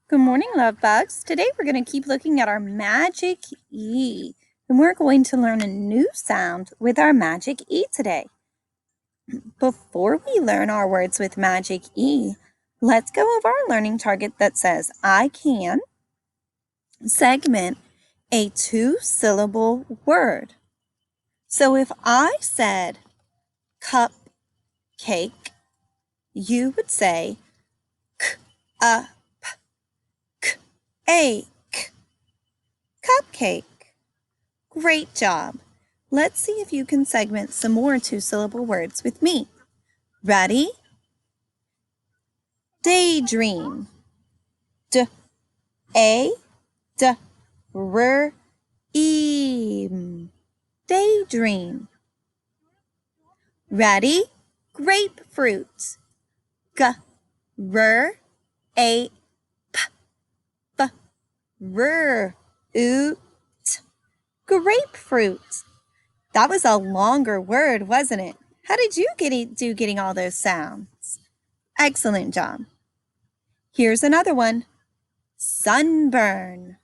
Good morning, love bugs. Today we're going to keep looking at our magic E, and we're going to learn a new sound with our magic E today. Before we learn our words with magic E, let's go over our learning target that says I can segment a two-syllable word. So if I said cupcake, you would say k-a-k, cupcake. Great job. Let's see if you can segment some more two-syllable words with me. Ready? Daydream. D-A-D-R-E-A-M. Daydream. Ready? Grapefruit. G-R-A-P-F-R-U-T. Grapefruit. That was a longer word, wasn't it? How did you do getting all those sounds? Excellent job. Here's another one. Sunburn.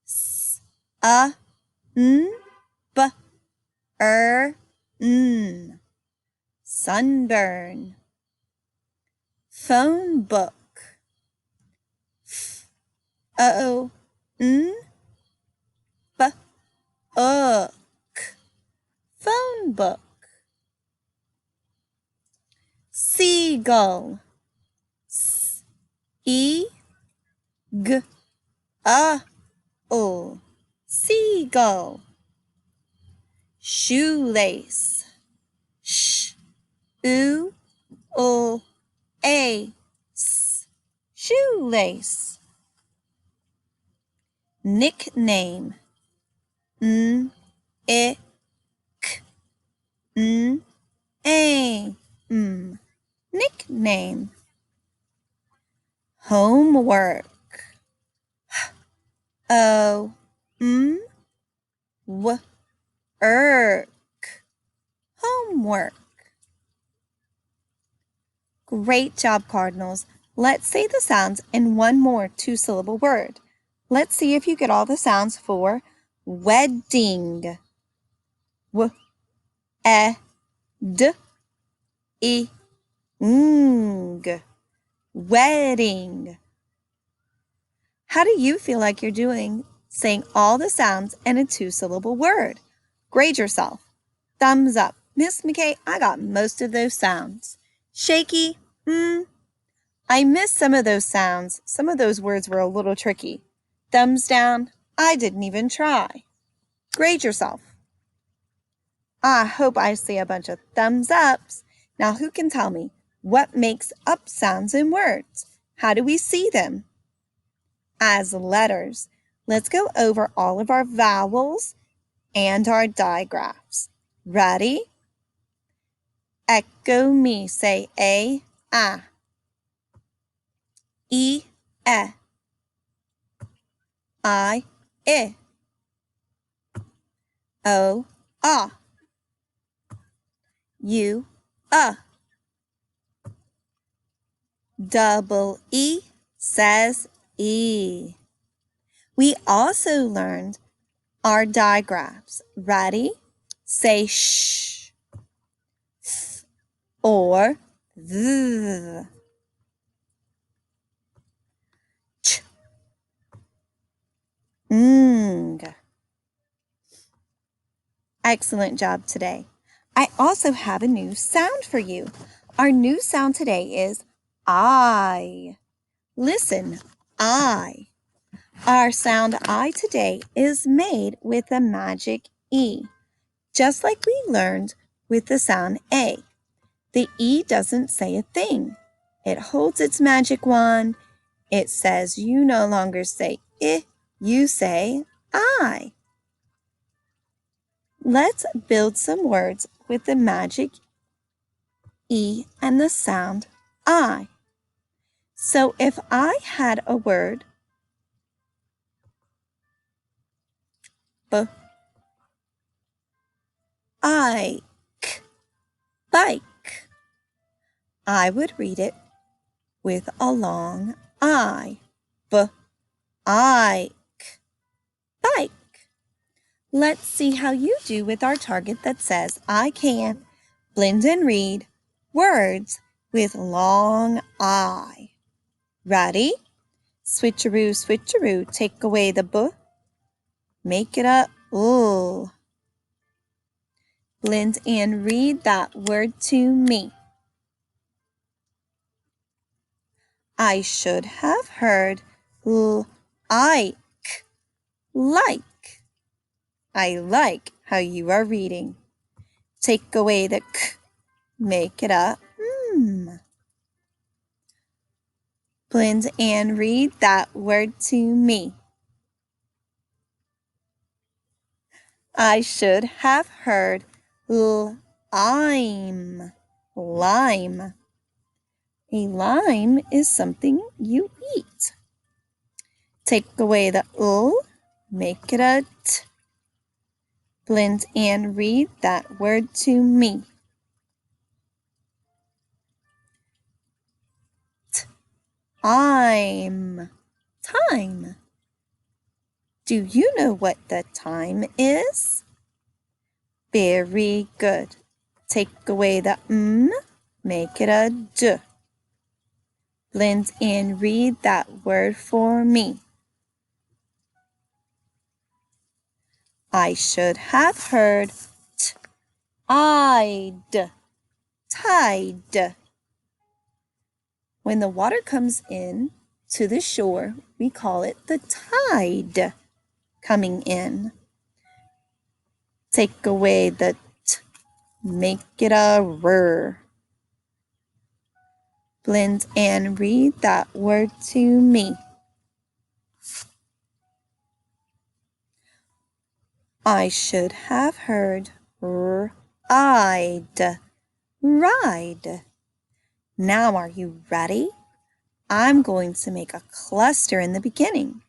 S-U-N-B-U-R-N. Sunburn. Phone book. F-O-N-B-O-O-K. Phone book. Seagull. S-E-G-U-L. Seagull. Shoelace. Sh-U-L-A-C-E. Shoelace. Nickname. N-I-C-K-N-A-M. Nickname. Homework. H-O-M-W-O-R-K. Homework. Great job, Cardinals. Let's say the sounds in one more two-syllable word. Let's see if you get all the sounds for wedding. W-E-D-I-N-G. Wedding. How do you feel like you're doing saying all the sounds in a two-syllable word? Grade yourself. Thumbs up. Miss McKay, I got most of those sounds. Shaky, I missed some of those sounds. Some of those words were a little tricky. Thumbs down, I didn't even try. Grade yourself. I hope I see a bunch of thumbs ups. Now who can tell me what makes up sounds in words? How do we see them? As letters. Let's go over all of our vowels and our digraphs. Ready? Echo me. Say A, A. E, E. I, O, U, double E says E. We also learned our digraphs. Ready? Say sh, th, or th. Ch, ng. Excellent job today. I also have a new sound for you. Our new sound today is I. Listen, I. Our sound I today is made with the magic E, just like we learned with the sound A. The E doesn't say a thing. It holds its magic wand. It says you no longer say I, you say I. Let's build some words with the magic E and the sound I. So if I had a word bike, bike, I would read it with a long I. ike, bike. Let's see how you do with our target that says I can blend and read words with long I. Ready? Switcheroo, switcheroo, take away the b. Make it a ooh. Blend and read that word to me. I should have heard ike, like. I like how you are reading. Take away the k, make it a Blend and read that word to me. I should have heard lime, lime. A lime is something you eat. Take away the make it a t. Blend and read that word to me. I'm, time. Do you know what the time is? Very good. Take away the make it a d. Blend and read that word for me. I should have heard I'd, tide. When the water comes in to the shore, we call it the tide coming in. Take away the t, make it a r. Blend and read that word to me. I should have heard I'd, ride. Now are you ready? I'm going to make a cluster in the beginning.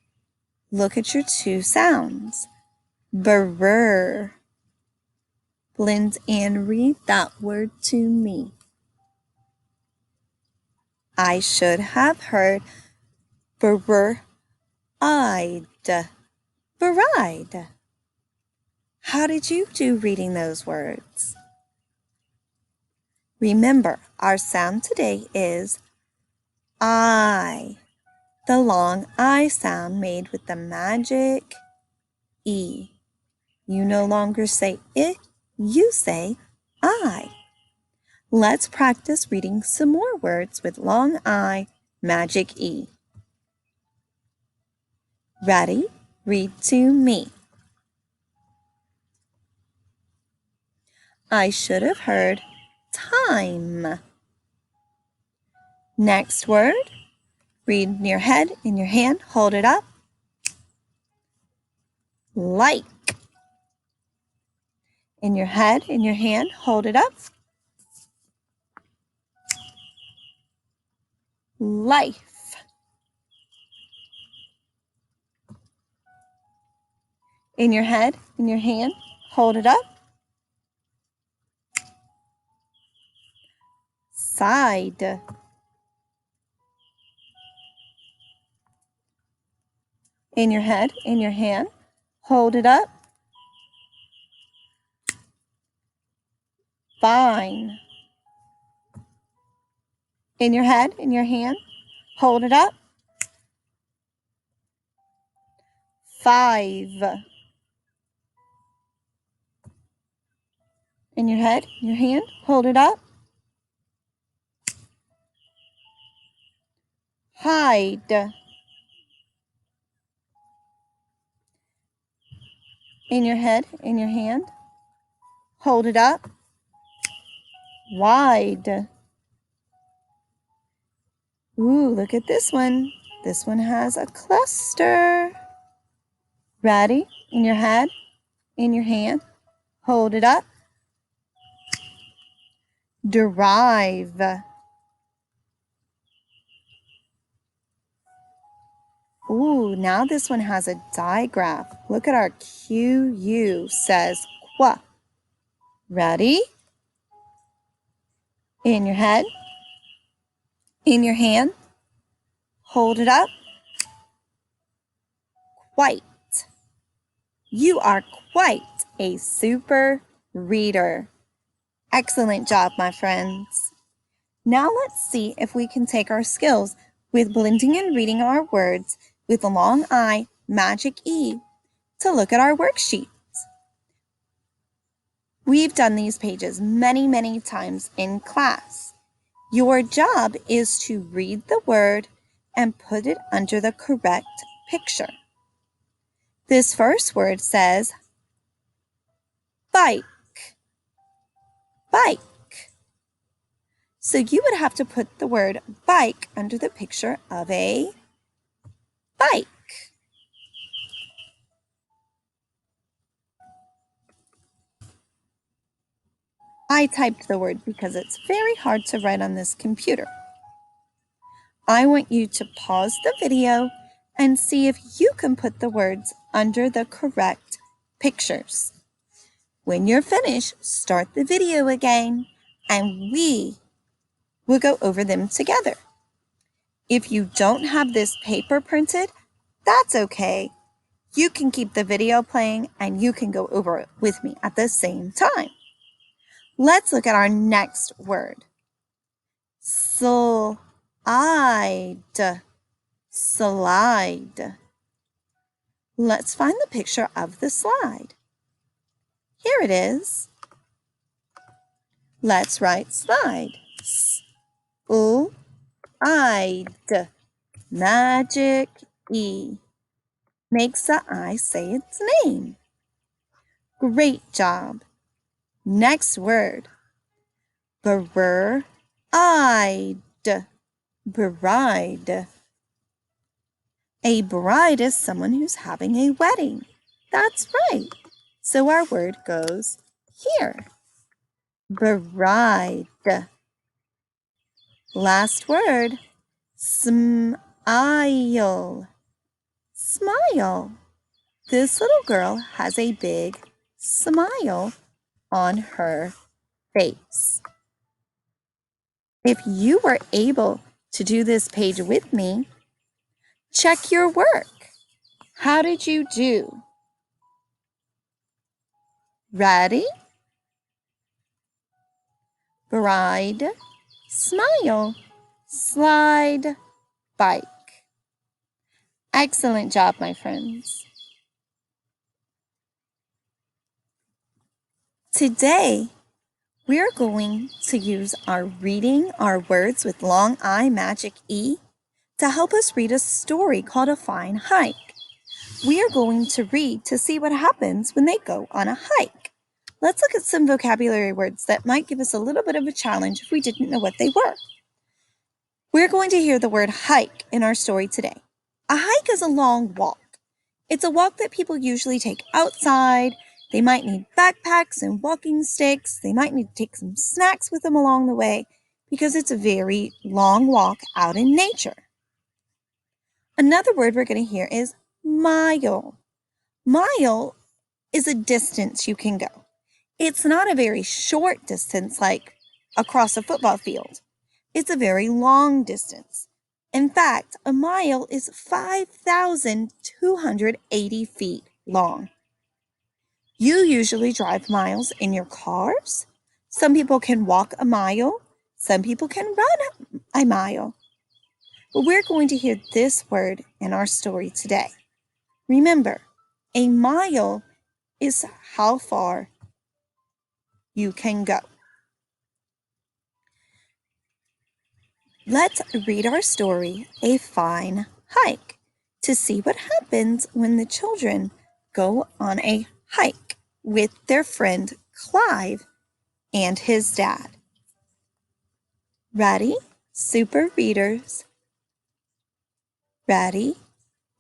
Look at your two sounds. Brr. Blend and read that word to me. I should have heard I'd, bride. How did you do reading those words? Remember, our sound today is I, the long I sound made with the magic E. You no longer say it, you say I. Let's practice reading some more words with long I, magic E. Ready? Read to me. I should have heard time. Next word, read in your head, in your hand, hold it up. Like. In your head, in your hand, hold it up. Life. In your head, in your hand, hold it up. Side. In your head, in your hand, hold it up. Fine. In your head, in your hand, hold it up. 5. In your head, in your hand, hold it up. Hide. In your head, in your hand, hold it up. Wide. Ooh, look at this one. This one has a cluster. Ready? In your head, in your hand, hold it up. Derive. Ooh, now this one has a digraph. Look at our QU says qua. Ready? In your head, in your hand, hold it up. quite. You are quite a super reader. Excellent job, my friends. Now let's see if we can take our skills with blending and reading our words with the long I, magic E, to look at our worksheets. We've done these pages many, many times in class. Your job is to read the word and put it under the correct picture. This first word says bike, bike. So you would have to put the word bike under the picture of a bike. I typed the word because it's very hard to write on this computer. I want you to pause the video and see if you can put the words under the correct pictures. When you're finished, start the video again and we will go over them together. If you don't have this paper printed, that's okay. You can keep the video playing and you can go over it with me at the same time. Let's look at our next word. Slide, slide. Let's find the picture of the slide. Here it is. Let's write slide. S-l-i-d. Magic E. Makes the I say its name. Great job. Next word. Bride. Bride. A bride is someone who's having a wedding. That's right. So our word goes here. Bride. Last word. Smile. Smile. This little girl has a big smile on her face. If you were able to do this page with me, check your work. How did you do? Ready? Bride, smile, slide, bike. Excellent job, my friends. Today, we're going to use our reading our words with long I magic E to help us read a story called A Fine Hike. We are going to read to see what happens when they go on a hike. Let's look at some vocabulary words that might give us a little bit of a challenge if we didn't know what they were. We're going to hear the word hike in our story today. A hike is a long walk. It's a walk that people usually take outside. They might need backpacks and walking sticks. They might need to take some snacks with them along the way because it's a very long walk out in nature. Another word we're going to hear is mile. Mile is a distance you can go. It's not a very short distance like across a football field. It's a very long distance. In fact, a mile is 5,280 feet long. You usually drive miles in your cars. Some people can walk a mile. Some people can run a mile. But we're going to hear this word in our story today. Remember, a mile is how far you can go. Let's read our story, A Fine Hike, to see what happens when the children go on a hike with their friend Clive and his dad. Ready, super readers? Ready,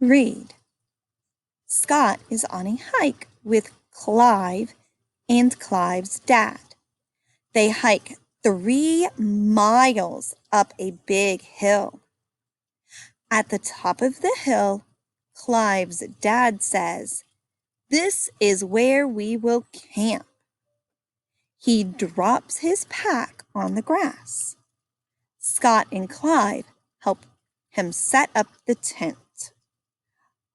read. Scott is on a hike with Clive and Clive's dad. They hike 3 miles up a big hill. At the top of the hill, Clive's dad says, "This is where we will camp." He drops his pack on the grass. Scott and Clive help him set up the tent.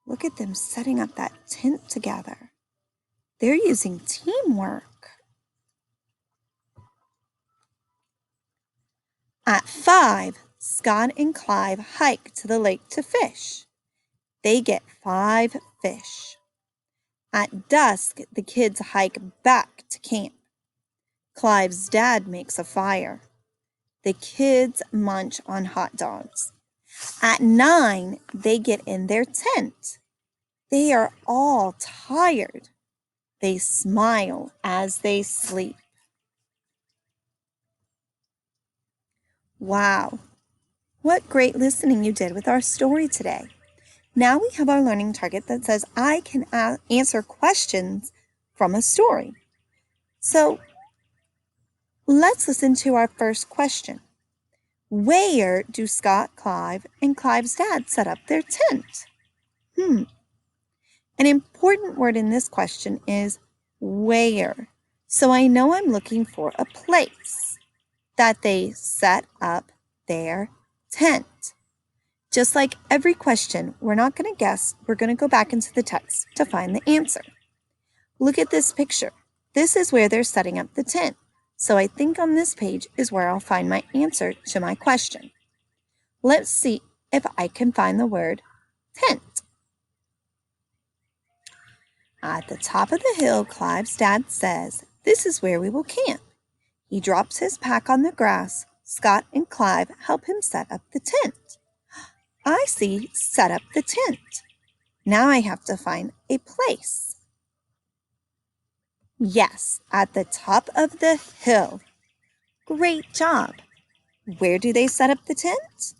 Look at them setting up that tent together. They're using teamwork. At 5, Scott and Clive hike to the lake to fish. They get 5 fish. At dusk, the kids hike back to camp. Clive's dad makes a fire. The kids munch on hot dogs. At 9, they get in their tent. They are all tired. They smile as they sleep. Wow, what great listening you did with our story today. Now we have our learning target that says I can answer questions from a story. So let's listen to our first question. Where do Scott, Clive, and Clive's dad set up their tent? An important word in this question is where. So I know I'm looking for a place that they set up their tent. Just like every question, we're not going to guess. We're going to go back into the text to find the answer. Look at this picture. This is where they're setting up the tent. So I think on this page is where I'll find my answer to my question. Let's see if I can find the word tent. At the top of the hill, Clive's dad says, "This is where we will camp." He drops his pack on the grass. Scott and Clive help him set up the tent. I see set up the tent. Now I have to find a place. Yes, at the top of the hill. Great job. Where do they set up the tent?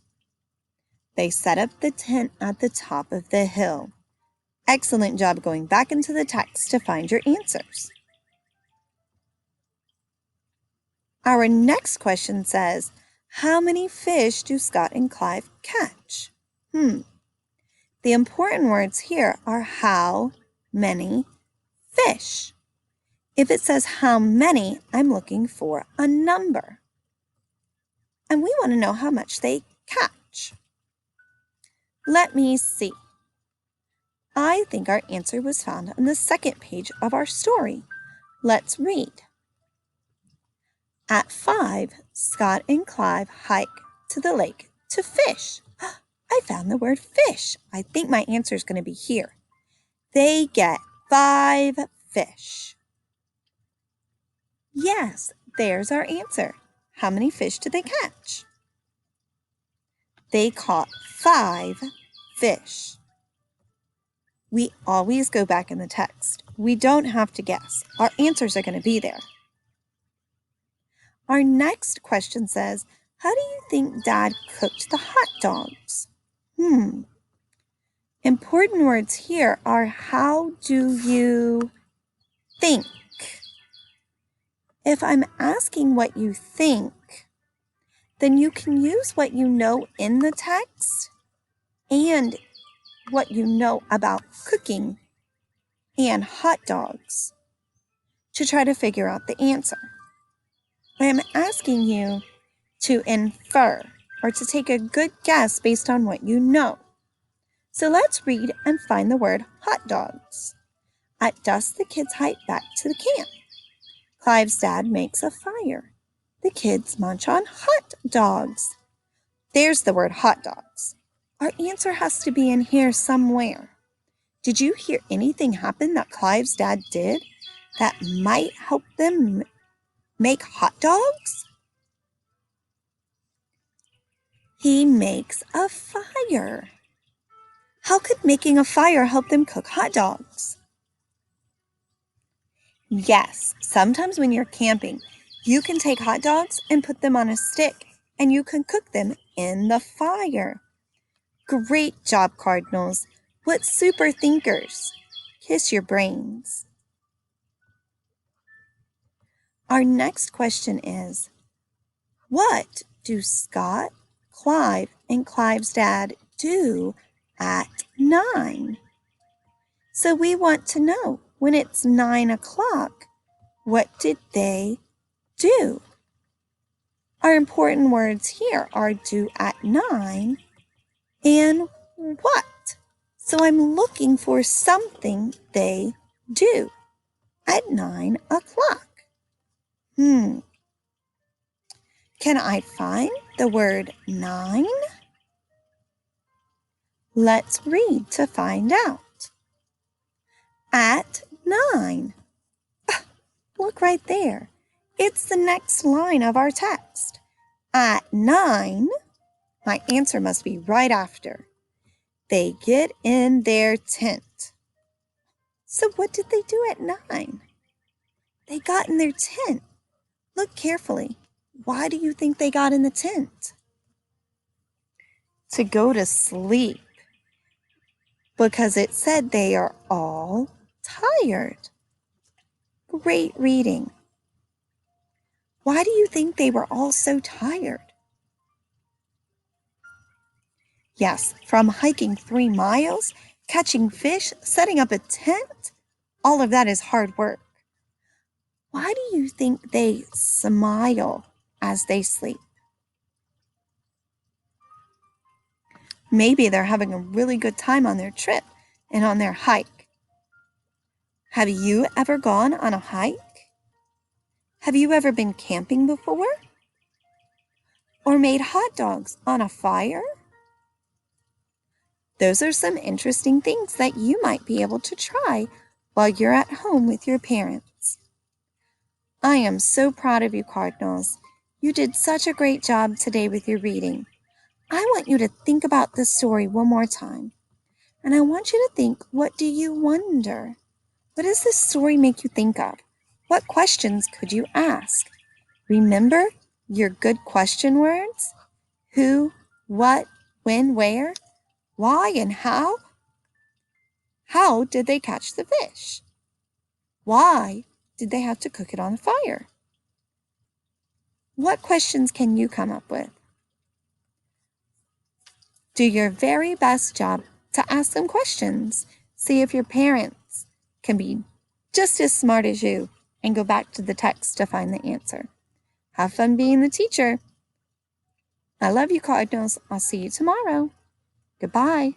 They set up the tent at the top of the hill. Excellent job going back into the text to find your answers. Our next question says, how many fish do Scott and Clive catch? The important words here are how many fish. If it says how many, I'm looking for a number. And we want to know how much they catch. Let me see. I think our answer was found on the second page of our story. Let's read. At 5, Scott and Clive hike to the lake to fish. I found the word fish. I think my answer is going to be here. They get 5 fish. Yes, there's our answer. How many fish did they catch? They caught 5 fish. We always go back in the text. We don't have to guess. Our answers are going to be there. Our next question says, how do you think Dad cooked the hot dogs? Important words here are how do you think? If I'm asking what you think, then you can use what you know in the text and what you know about cooking and hot dogs to try to figure out the answer. I am asking you to infer or to take a good guess based on what you know. So let's read and find the word hot dogs. At dusk, the kids hike back to the camp. Clive's dad makes a fire. The kids munch on hot dogs. There's the word hot dogs. Our answer has to be in here somewhere. Did you hear anything happen that Clive's dad did that might help them make hot dogs? He makes a fire. How could making a fire help them cook hot dogs? Yes, sometimes when you're camping, you can take hot dogs and put them on a stick, and you can cook them in the fire. Great job, Cardinals. What super thinkers. Kiss your brains. Our next question is, what do Scott, Clive, and Clive's dad do at 9? So we want to know, when it's 9 o'clock, what did they do? Our important words here are do at 9 and what. So I'm looking for something they do at 9 o'clock. Can I find the word 9? Let's read to find out. At 9. Look right there. It's the next line of our text. At 9, my answer must be right after. They get in their tent. So what did they do at 9? They got in their tent. Look carefully. Why do you think they got in the tent? To go to sleep. Because it said they are all tired. Great reading. Why do you think they were all so tired? Yes, from hiking 3 miles, catching fish, setting up a tent, all of that is hard work. Why do you think they smile as they sleep? Maybe they're having a really good time on their trip and on their hike. Have you ever gone on a hike? Have you ever been camping before? Or made hot dogs on a fire? Those are some interesting things that you might be able to try while you're at home with your parents. I am so proud of you, Cardinals. You did such a great job today with your reading. I want you to think about this story one more time. And I want you to think, what do you wonder? What does this story make you think of? What questions could you ask? Remember your good question words? Who, what, when, where, why, and how? How did they catch the fish? Why did they have to cook it on a fire? What questions can you come up with? Do your very best job to ask them questions. See if your parents can be just as smart as you and go back to the text to find the answer. Have fun being the teacher. I love you, Cardinals. I'll see you tomorrow. Goodbye.